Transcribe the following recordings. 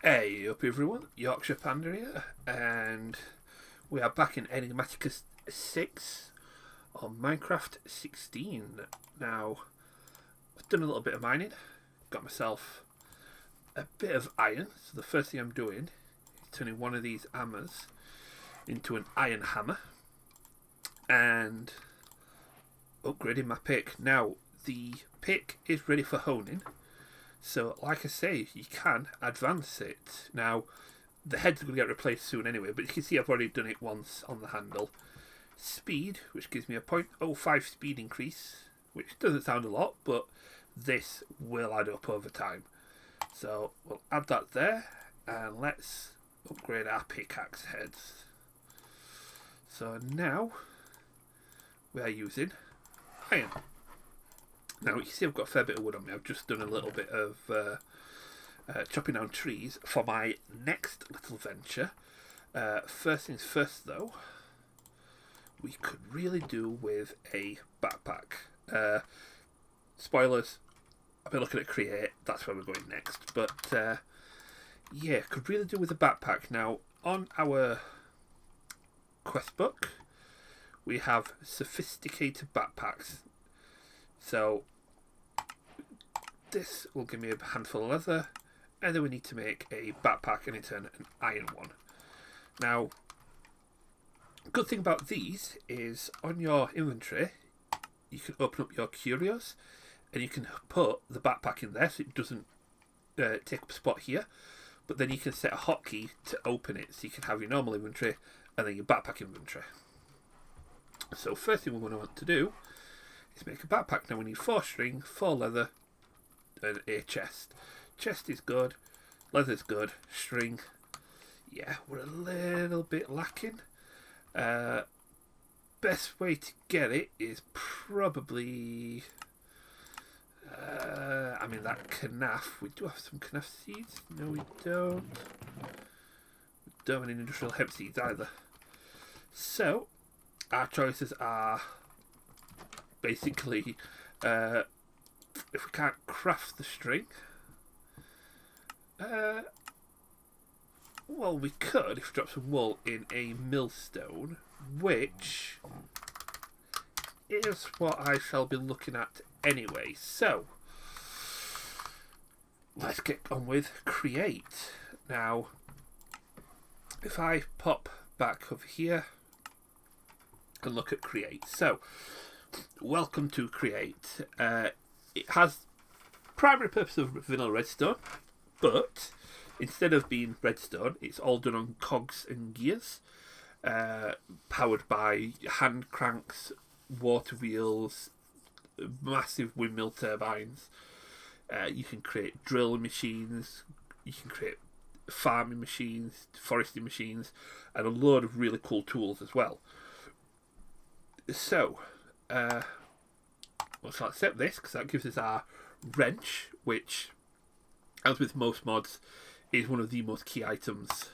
Hey up everyone, Yorkshire Panda here, and we are back in Enigmatica 6 on Minecraft 16. Now, I've done a little bit of mining, got myself a bit of iron, so the first thing I'm doing is turning one of these hammers into an iron hammer, and upgrading my pick. Now, the pick is ready for honing. So, like I say, you can advance it. Now, the head's going to get replaced soon anyway, but you can see I've already done it once on the handle. Speed, which gives me a 0.05 speed increase, which doesn't sound a lot, but this will add up over time. So, we'll add that there, and let's upgrade our pickaxe heads. So now, we are using iron. Now, you see I've got a fair bit of wood on me. I've just done a little bit of chopping down trees for my next little venture. First things first, though, we could really do with a backpack. Spoilers, I've been looking at create. That's where we're going next. But, yeah, could really do with a backpack. Now, on our quest book, we have sophisticated backpacks. So this will give me a handful of leather, and then we need to make a backpack and in turn an iron one. Now, good thing about these is on your inventory you can open up your curios and you can put the backpack in there so it doesn't take up a spot here, but then you can set a hotkey to open it so you can have your normal inventory and then your backpack inventory. So first thing we're going to want to do is make a backpack. Now we need 4 string, 4 leather, and a chest. Chest is good, leather's good, string, yeah, we're a little bit lacking. Best way to get it is probably, I mean that knaf. We do have some knaf seeds. No, we don't. We don't have any industrial hemp seeds either. So, our choices are basically, if we can't craft the string, well, we could if we drop some wool in a millstone, which is what I shall be looking at anyway. So, let's get on with create. Now, if I pop back over here and look at create. So, welcome to create. It has primary purpose of vanilla redstone, but instead of being redstone, it's all done on cogs and gears, powered by hand cranks, water wheels, massive windmill turbines. You can create drill machines, you can create farming machines, foresting machines, and a load of really cool tools as well. So, let's accept this because that gives us our wrench, which, as with most mods, is one of the most key items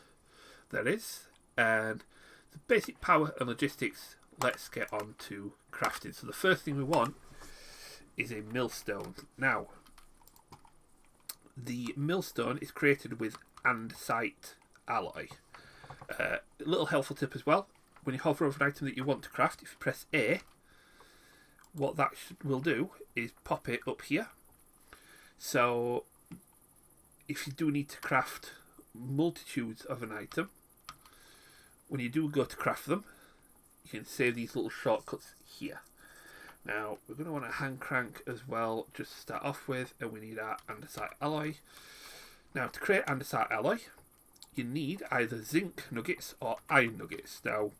there is. And the basic power and logistics, let's get on to crafting. So the first thing we want is a millstone. Now, the millstone is created with andesite alloy. A little helpful tip as well: when you hover over an item that you want to craft, if you press A, what that will do is pop it up here. So if you do need to craft multitudes of an item, when you do go to craft them, you can save these little shortcuts here. Now, we're going to want a hand crank as well, just to start off with, and we need our andesite alloy. Now, to create andesite alloy, you need either zinc nuggets or iron nuggets. Now,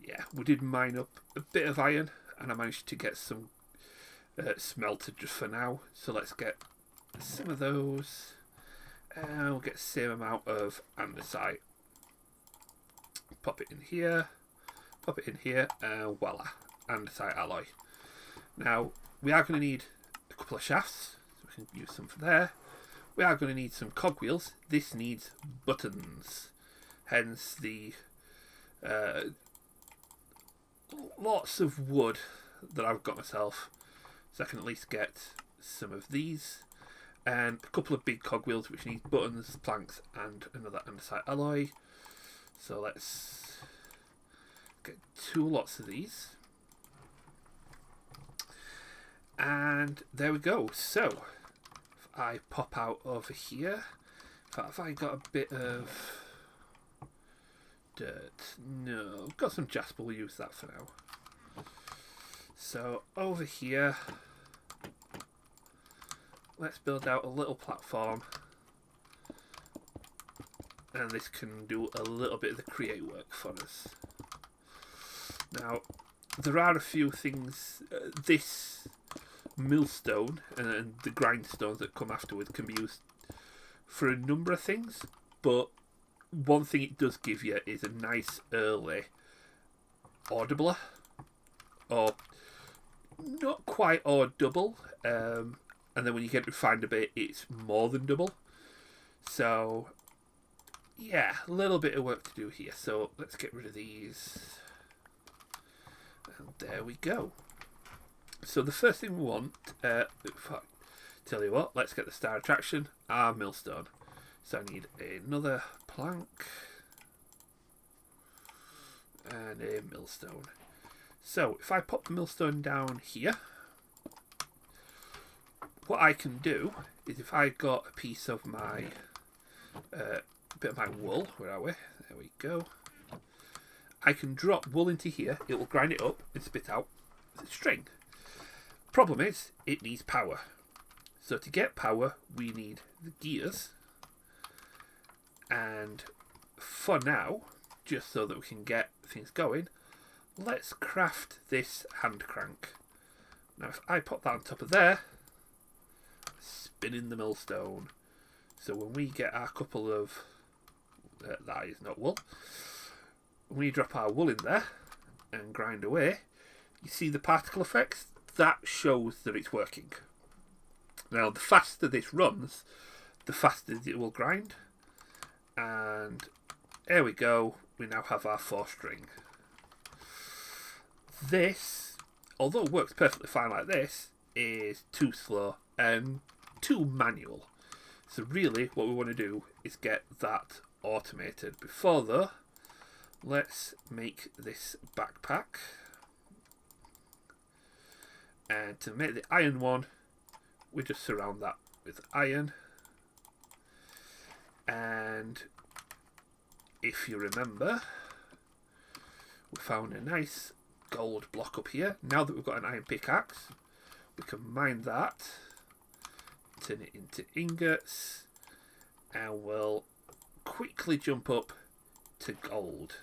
yeah, we did mine up a bit of iron, and I managed to get some smelted just for now. So let's get some of those, and we'll get the same amount of andesite. Pop it in here, pop it in here, and voila, andesite alloy. Now, we are going to need a couple of shafts, so we can use some for there. We are going to need some cogwheels. This needs buttons, hence the lots of wood that I've got myself, so I can at least get some of these. and a couple of big cogwheels which need buttons, planks, and another andesite alloy. So let's get 2 lots of these. And there we go. So if I pop out over here, have I got a bit of dirt? No, I've got some jasper, we'll use that for now. So over here, let's build out a little platform, and this can do a little bit of the create work for us. Now, there are a few things, this millstone and the grindstones that come afterwards can be used for a number of things, but one thing it does give you is a nice early audibler, or not quite or double, and then when you get refined a bit it's more than double. So yeah, a little bit of work to do here. So let's get rid of these, and there we go. So the first thing we want, tell you what, let's get the star attraction, our millstone. So I need another plank and a millstone. So if I pop the millstone down here, what I can do is, if I got a piece of my bit of my wool, where are we? There we go. I can drop wool into here. It will grind it up and spit out the string. Problem is, it needs power. So to get power, we need the gears. And for now, just so that we can get things going, let's craft this hand crank. Now if I pop that on top of there, spinning the millstone. So when we get our couple of, that is not wool, when we drop our wool in there and grind away, you see the particle effects? That shows that it's working. Now the faster this runs, the faster it will grind. And there we go, we now have our 4-string. This, although it works perfectly fine like this, is too slow and too manual. So really what we want to do is get that automated. Before though, let's make this backpack. And to make the iron one, we just surround that with iron. And if you remember, we found a nice gold block up here. Now that we've got an iron pickaxe, we can mine that, turn it into ingots, and we'll quickly jump up to gold.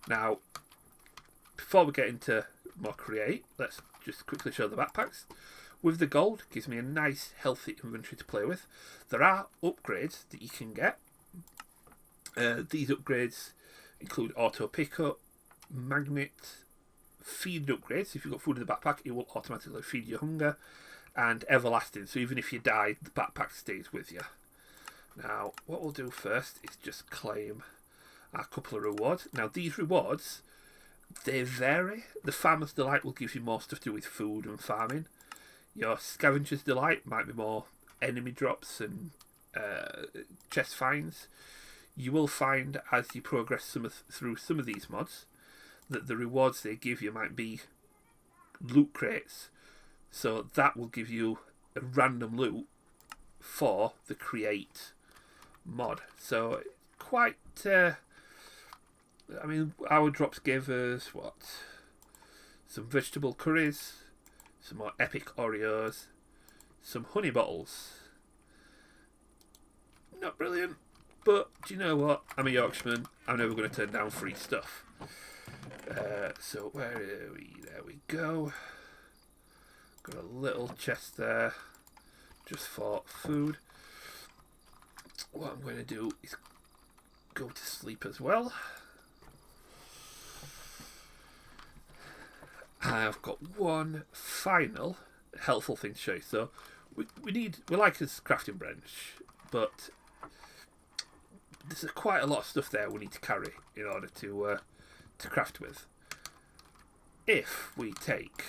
Now, before we get into more create, let's just quickly show the backpacks. With the gold, it gives me a nice healthy inventory to play with. There are upgrades that you can get. These upgrades include auto pickup, magnet, feed upgrades. If you've got food in the backpack, it will automatically feed your hunger, and everlasting. So even if you die, the backpack stays with you. Now, what we'll do first is just claim our couple of rewards. Now, these rewards, they vary. The Farmer's Delight will give you more stuff to do with food and farming. Your Scavenger's Delight might be more enemy drops and chest finds. You will find, as you progress through some of these mods, that the rewards they give you might be loot crates. So that will give you a random loot for the create mod. So quite, I mean, our drops gave us, what? Some vegetable curries, some more epic Oreos, some honey bottles. Not brilliant, but do you know what? I'm a Yorkshireman. I'm never going to turn down free stuff. So where are we? There we go. Got a little chest there, just for food. What I'm going to do is go to sleep as well. I've got one final helpful thing to show you. So we like this crafting bench, but there's quite a lot of stuff there we need to carry in order to craft with. If we take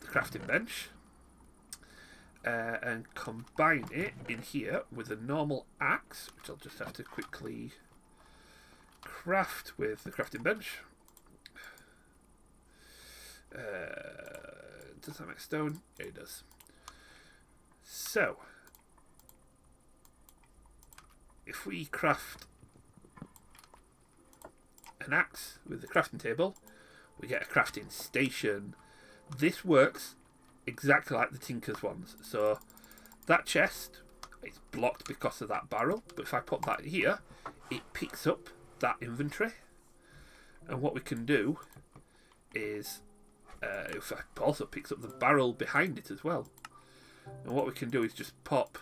the crafting bench and combine it in here with a normal axe, which I'll just have to quickly craft with the crafting bench. Does that make stone? Yeah, it does. So, if we craft an axe with the crafting table, we get a crafting station. This works exactly like the Tinker's ones. So that chest is blocked because of that barrel, but if I put that here, it picks up that inventory. And what we can do is, it also picks up the barrel behind it as well. And what we can do is just pop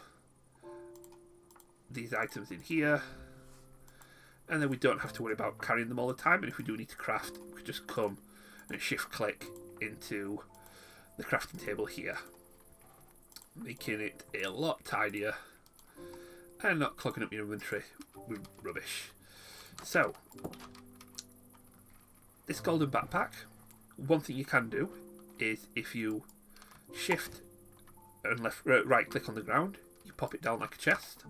these items in here, and then we don't have to worry about carrying them all the time. And if we do need to craft, we can just come and shift click into the crafting table here, making it a lot tidier and not clogging up your inventory with rubbish. So, this golden backpack, one thing you can do is if you shift and right click on the ground, you pop it down like a chest,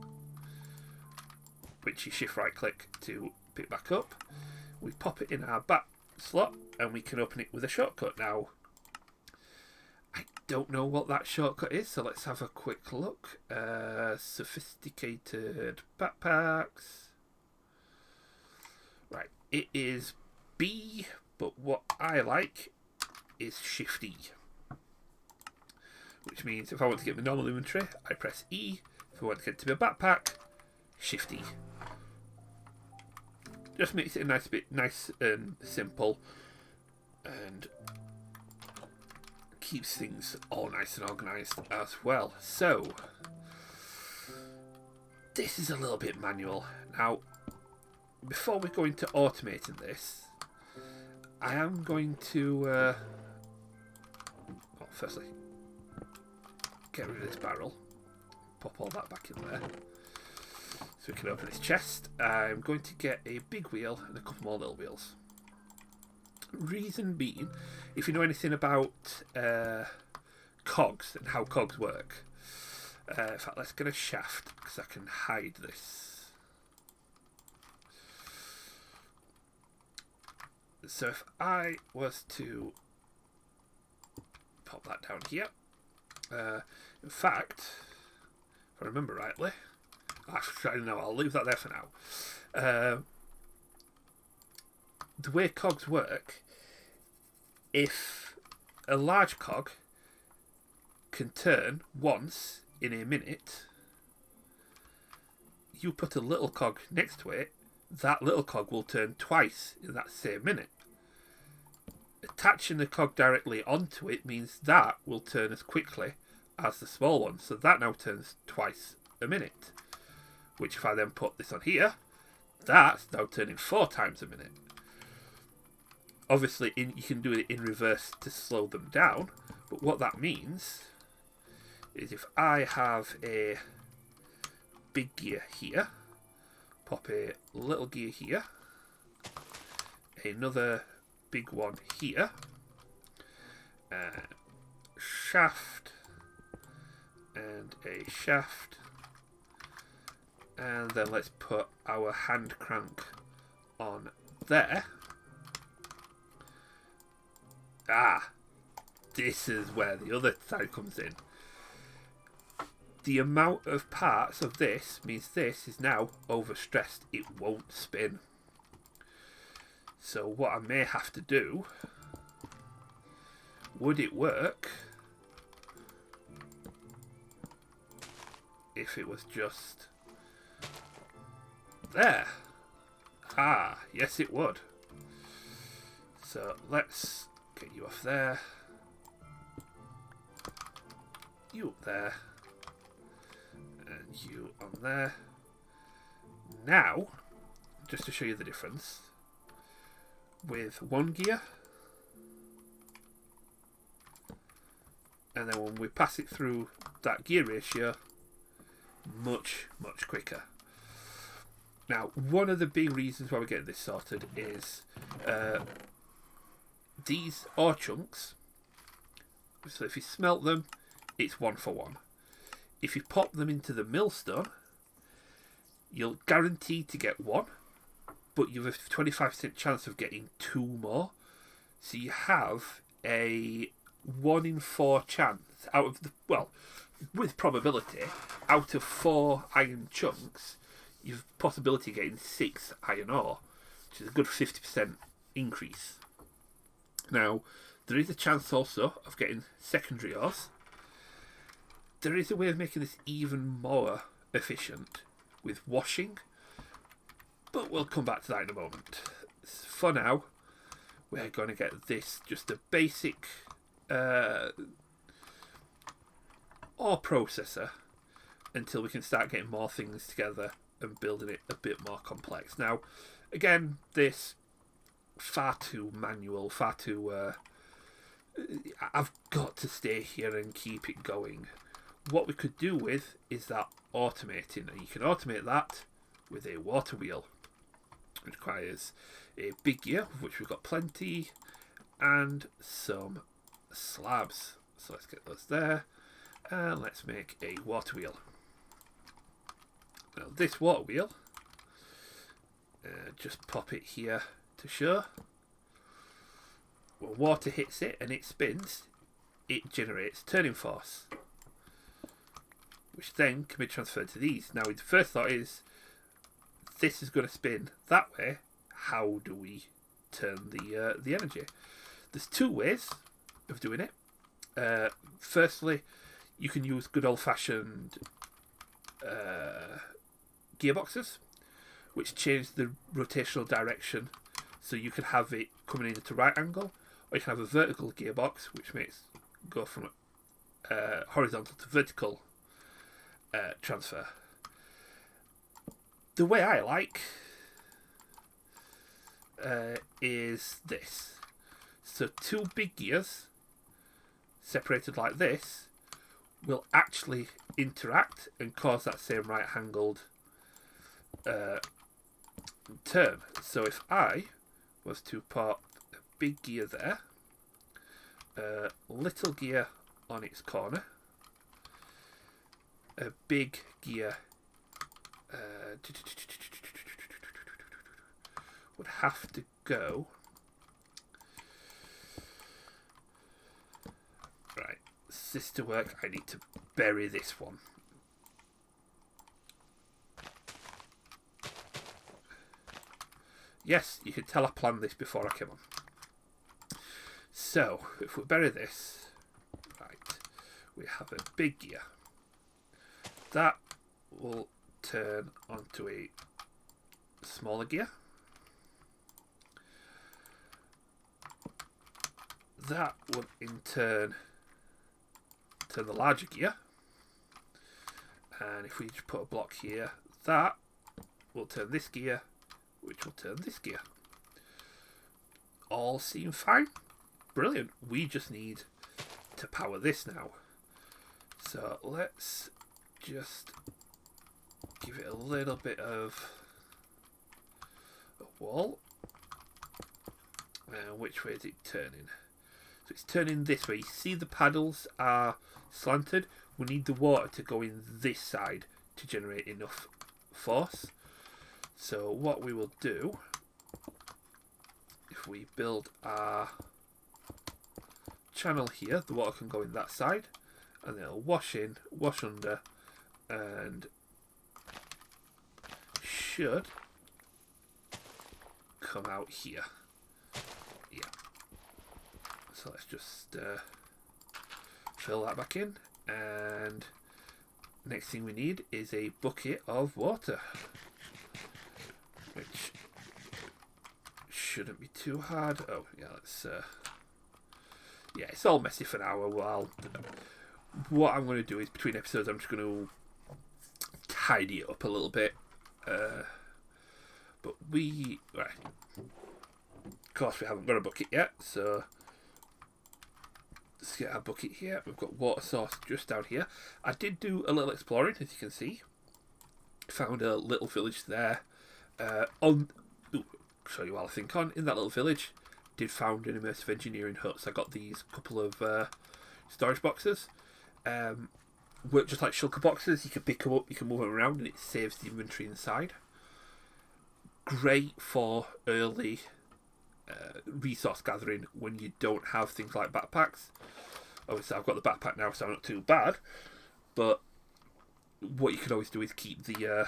which you shift right click to pick back up. We pop it in our back slot and we can open it with a shortcut. Now, I don't know what that shortcut is, so let's have a quick look. Sophisticated backpacks. Right, it is B, but what I like is Shift E. Which means if I want to get my normal inventory, I press E. If I want to get to my backpack, Shift E. Just makes it a nice and simple, and keeps things all nice and organised as well. So, this is a little bit manual. Now, before we go into automating this, I am going to, well, firstly, get rid of this barrel, pop all that back in there, so we can open this chest. I'm going to get a big wheel and a couple more little wheels. Reason being, if you know anything about cogs and how cogs work, in fact, let's get a shaft because I can hide this. So if I was to pop that down here, in fact, if I remember rightly, actually no, I'll leave that there for now. The way cogs work, if a large cog can turn once in a minute, you put a little cog next to it, that little cog will turn twice in that same minute. Attaching the cog directly onto it means that will turn as quickly as the small one, so that now turns twice a minute. Which if I then put this on here, that's now turning 4 times a minute. Obviously, you can do it in reverse to slow them down, but what that means is if I have a big gear here, pop a little gear here, another big one here, shaft, and a shaft, and then let's put our hand crank on there. This is where the other side comes in. The amount of parts of this means this is now overstressed. It won't spin. So what I may have to do, would it work if it was just there? Yes it would. So let's get you off there, you up there, and you on there. Now, just to show you the difference, with one gear, and then when we pass it through that gear ratio, much quicker. Now, one of the big reasons why we're getting this sorted is these ore chunks. So if you smelt them, it's 1 for 1. if you pop them into the millstone, you'll guarantee to get one, but you have a 25% chance of getting 2 more. So you have a 1 in 4 chance out of the, well, with probability, out of 4 iron chunks, you've possibility of getting 6 iron ore, which is a good 50% increase. Now, there is a chance also of getting secondary ores. There is a way of making this even more efficient with washing, but we'll come back to that in a moment. For now, we're going to get this, just a basic ore processor, until we can start getting more things together and building it a bit more complex. Now, again, this far too manual, far too... I've got to stay here and keep it going. What we could do with is that automating, and you can automate that with a water wheel. It requires a big gear, of which we've got plenty, and some slabs. So let's get those there, and let's make a water wheel. Now this water wheel, just pop it here to show. When water hits it and it spins, it generates turning force, which then can be transferred to these. Now the first thought is, this is going to spin that way. How do we turn the energy? There's 2 ways of doing it. Firstly, you can use good old-fashioned gearboxes, which change the rotational direction, so you can have it coming in at a right angle, or you can have a vertical gearbox, which makes go from horizontal to vertical transfer. The way I like is this. So 2 big gears separated like this will actually interact and cause that same right-angled turn. So if I was to pop a big gear there, a little gear on its corner, a big gear would have to go right. For this to work, I need to bury this one. Yes, you can tell I planned this before I came on. So, if we bury this, right, we have a big gear. That will turn onto a smaller gear. That would in turn turn the larger gear. And if we just put a block here, that will turn this gear, which will turn this gear. All seem fine. Brilliant. We just need to power this now. So let's just give it a little bit of a wall. Which way is it turning? So it's turning this way. You see the paddles are slanted. We need the water to go in this side to generate enough force. So what we will do, if we build our channel here, the water can go in that side, and then it'll wash in, wash under, and should come out here. Yeah. So let's just fill that back in, and next thing we need is a bucket of water, which shouldn't be too hard. Oh yeah, let's yeah, it's all messy for now. Well, what I'm going to do is between episodes I'm just going to tidy it up a little bit, but right, of course we haven't got a bucket yet, so let's get our bucket here. We've got water source just down here. I did do a little exploring, as you can see. Found a little village there. Show you while I think on. In that little village, did found an immersive engineering hut. So I got these couple of storage boxes. work just like shulker boxes. You can pick them up, you can move them around, and it saves the inventory inside. Great for early resource gathering when you don't have things like backpacks. Obviously, I've got the backpack now, so I'm not too bad. But what you can always do is keep the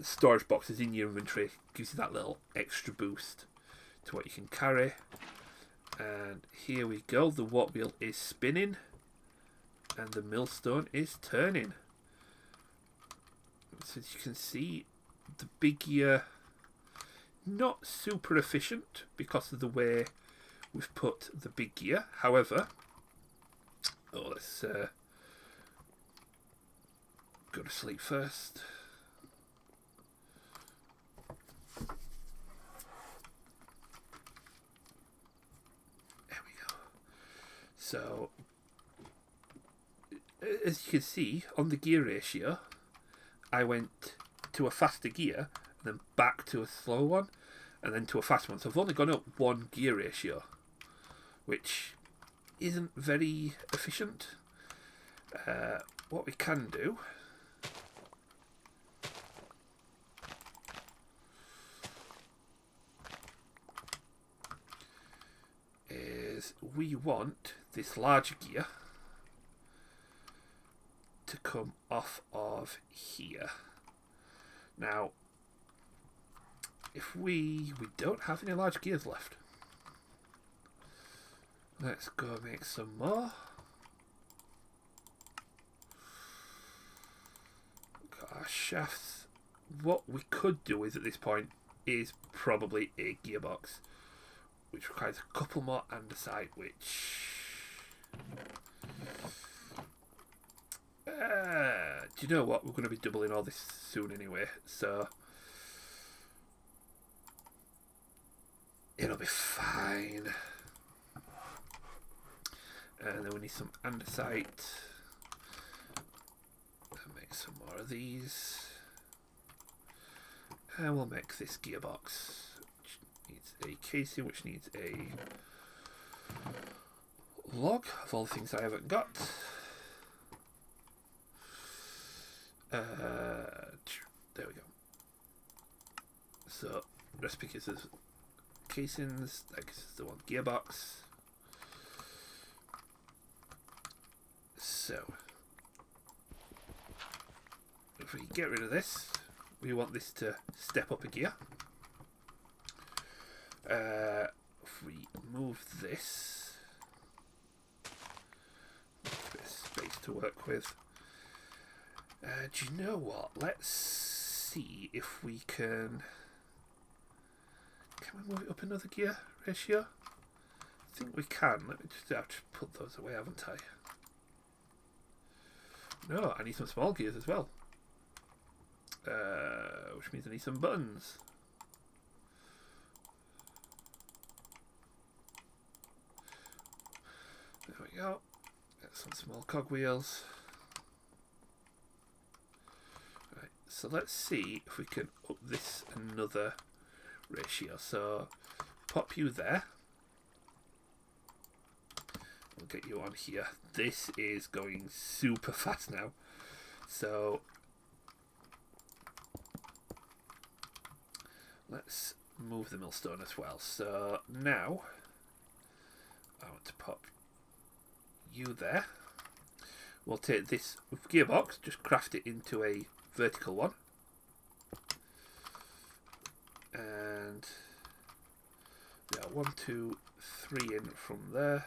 storage boxes in your inventory. Gives you that little extra boost to what you can carry. And here we go. The warp wheel is spinning, and the millstone is turning. So as you can see, the big gear not super efficient because of the way we've put the big gear. However, let's go to sleep first. There we go. So, as you can see, on the gear ratio, I went to a faster gear, and then back to a slow one, and then to a fast one. So I've only gone up 1 gear ratio, which isn't very efficient. What we can do is we want this large gear to come off of here. Now, if we don't have any large gears left, let's go make some more. Got our shafts. What we could do is at this point is probably a gearbox, which requires a couple more andesite, which do you know what? We're going to be doubling all this soon anyway, so it'll be fine. And then we need some andesite. And make some more of these. And we'll make this gearbox, which needs a casing, which needs a log of all the things I haven't got. There we go. So, recipe kits is casings, that gives us the one gearbox. So, if we get rid of this, we want this to step up a gear. If we move this, a bit of space to work with. Do you know what? Let's see if we can. Can we move it up another gear ratio? I think we can. Let me just have to put those away, haven't I? No, I need some small gears as well. Which means I need some buttons. There we go. Got some small cogwheels. Right, so let's see if we can up this another ratio. So pop you there. We'll get you on here. This is going super fast now. So let's move the millstone as well. So now I want to pop you there. We'll take this gearbox, just craft it into a vertical one. And yeah, 1, 2, 3 in from there.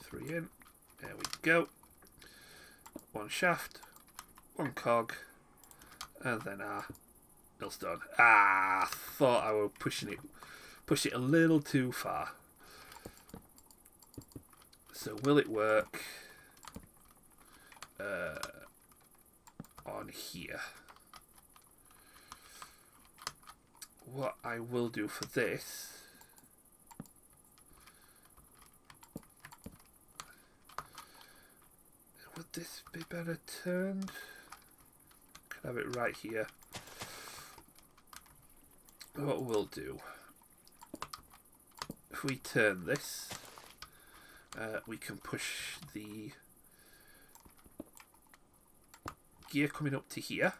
3 in. There we go. 1 shaft, 1 cog, and then our millstone. Thought I were push it a little too far. So will it work on here? What I will do for this, would this be better turned? Could have it right here. What we'll do, if we turn this, we can push the gear coming up to here.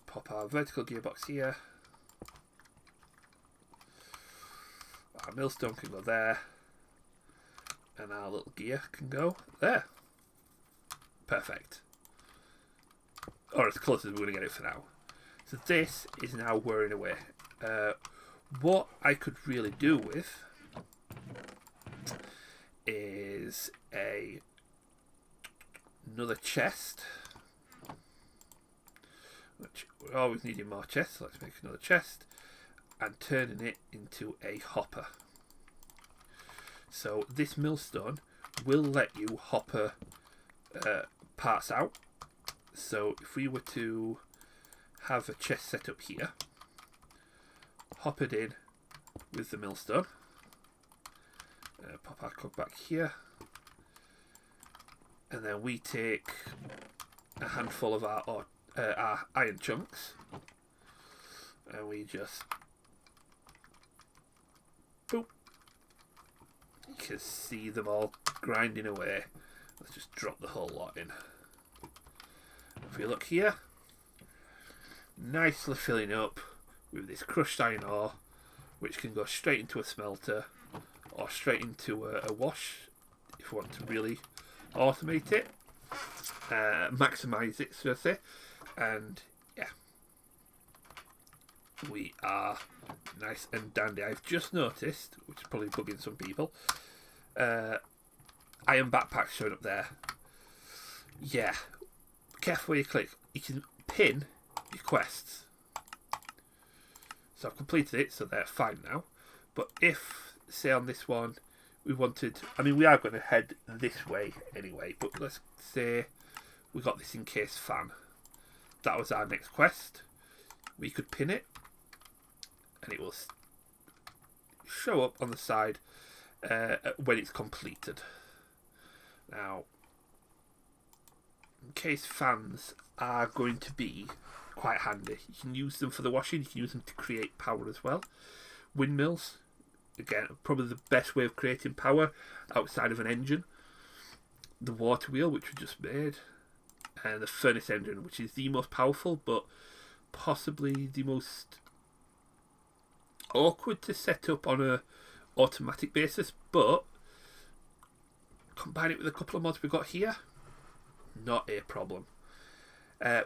Pop our vertical gearbox here. Our millstone can go there. And our little gear can go there. Perfect. Or as close as we're going to get it for now. So this is now whirring away. What I could really do with is another chest. Which we're always needing more chests. So let's make another chest. And turning it into a hopper. So this millstone will let you hopper parts out. So if we were to have a chest set up here, hop it in with the millstone, pop our cog back here, and then we take a handful of our iron chunks, and we just boop. You can see them all grinding away. Let's just drop the whole lot in. If we look here, nicely filling up with this crushed iron ore, which can go straight into a smelter or straight into a wash if we want to really automate it, maximise it, so to say. And yeah, we are nice and dandy. I've just noticed, which is probably bugging some people, iron backpacks showing up there. Yeah, careful where you click. You can pin your quests. So I've completed it, so they're fine now. But if, say on this one, we wanted, I mean we are going to head this way anyway, but let's say we got this encased fan. That was our next quest. We could pin it and it will show up on the side when it's completed. Now, encased fans are going to be quite handy. You can use them for the washing, you can use them to create power as well. Windmills, again, probably the best way of creating power outside of an engine. The water wheel, which we just made, and the furnace engine, which is the most powerful, but possibly the most awkward to set up on a automatic basis. But combine it with a couple of mods we've got here, not a problem.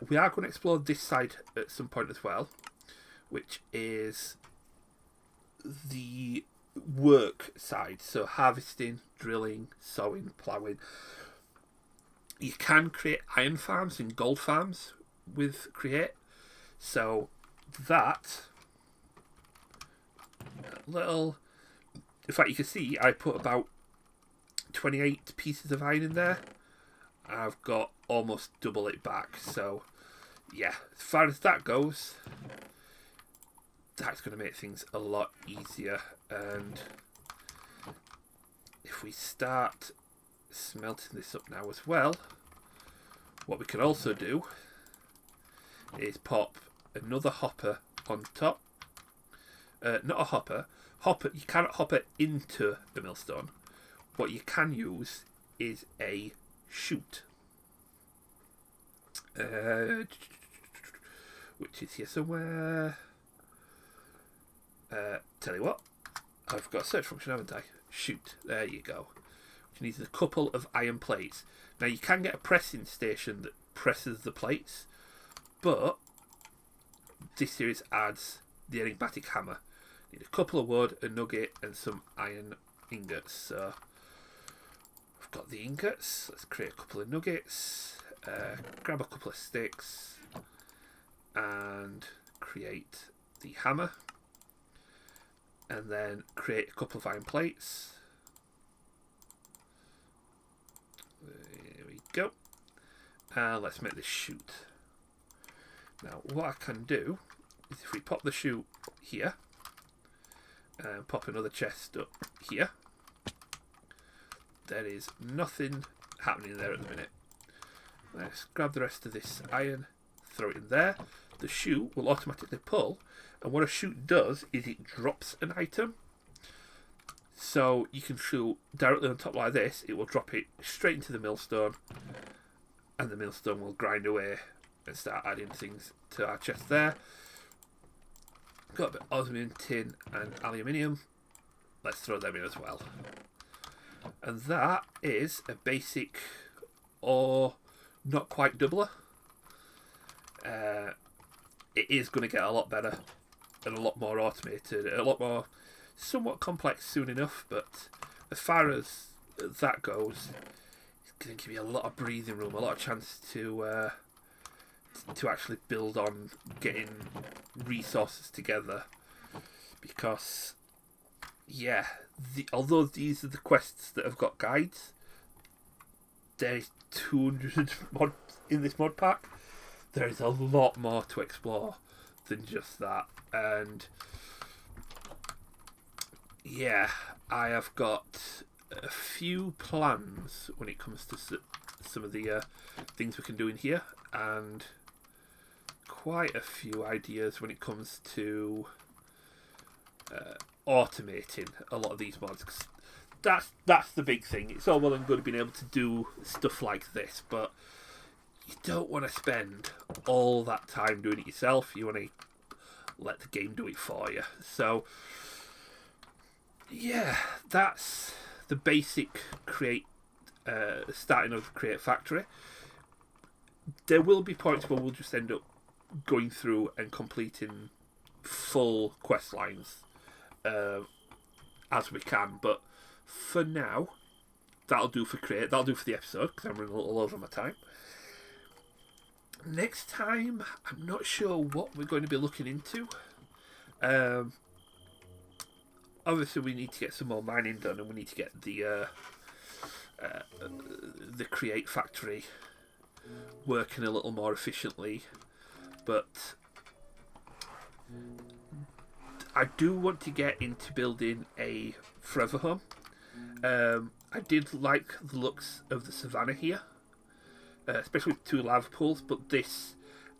We are going to explore this side at some point as well, which is the work side. So harvesting, drilling, sowing, ploughing. You can create iron farms and gold farms with create. So that little, in fact you can see I put about 28 pieces of iron in there. I've got almost double it back. So yeah, as far as that goes, that's going to make things a lot easier. And if we start smelting this up now as well, what we can also do is pop another hopper on top. Not a hopper. You cannot hopper into the millstone. What you can use is a chute, which is here somewhere. Tell you what, I've got a search function, haven't I? Chute, there you go. Which needs a couple of iron plates. Now you can get a pressing station that presses the plates, but this series adds the enigmatic hammer. Need a couple of wood, a nugget, and some iron ingots. So I've got the ingots. Let's create a couple of nuggets. Grab a couple of sticks and create the hammer. And then create a couple of iron plates. There we go. And let's make this chute. Now what I can do is if we pop the chute here and pop another chest up here, there is nothing happening there at the minute. Let's grab the rest of this iron, throw it in there. The chute will automatically pull, and what a chute does is it drops an item. So you can shoot directly on top like this, it will drop it straight into the millstone, and the millstone will grind away and start adding things to our chest there. Got a bit of osmium, tin and aluminium. Let's throw them in as well. And that is a basic or not quite doubler. It is going to get a lot better and a lot more automated, a lot more somewhat complex soon enough, but as far as that goes, it's going to give you a lot of breathing room, a lot of chance to actually build on getting resources together, because yeah, although these are the quests that have got guides, there's 200 mods in this mod pack. There is a lot more to explore than just that, and yeah, I have got a few plans when it comes to some of the things we can do in here, and quite a few ideas when it comes to automating a lot of these mods. 'Cause that's the big thing. It's all well and good being able to do stuff like this, but you don't want to spend all that time doing it yourself. You want to let the game do it for you. So yeah, that's the basic starting of the Create Factory. There will be points where we'll just end up going through and completing full quest lines as we can, but for now, that'll do for Create. That'll do for the episode, because I'm running a little over my time. Next time, I'm not sure what we're going to be looking into. Obviously, we need to get some more mining done, and we need to get the Create Factory working a little more efficiently. But I do want to get into building a forever home. I did like the looks of the savannah here, especially with 2 lava pools, but this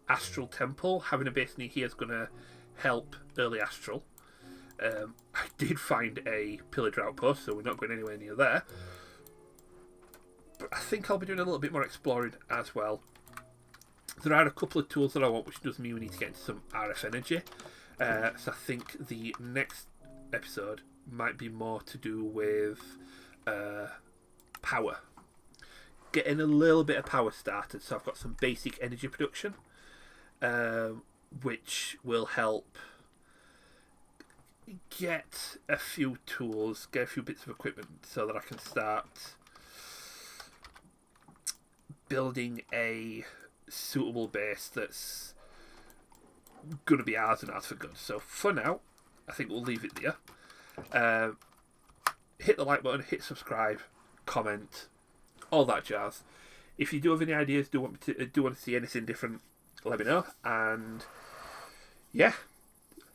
astral temple, having a base near here, is going to help early astral. I did find a pillager outpost, so we're not going anywhere near there. But I think I'll be doing a little bit more exploring as well. There are a couple of tools that I want, which does mean we need to get into some RF energy. So I think the next episode might be more to do with power. Getting a little bit of power started, so I've got some basic energy production, which will help get a few tools, get a few bits of equipment, so that I can start building a suitable base that's going to be ours and ours for good. So for now, I think we'll leave it there. Hit the like button, hit subscribe, comment, all that jazz. If you do have any ideas, do want to see anything different, let me know. And yeah,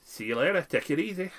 see you later. Take it easy.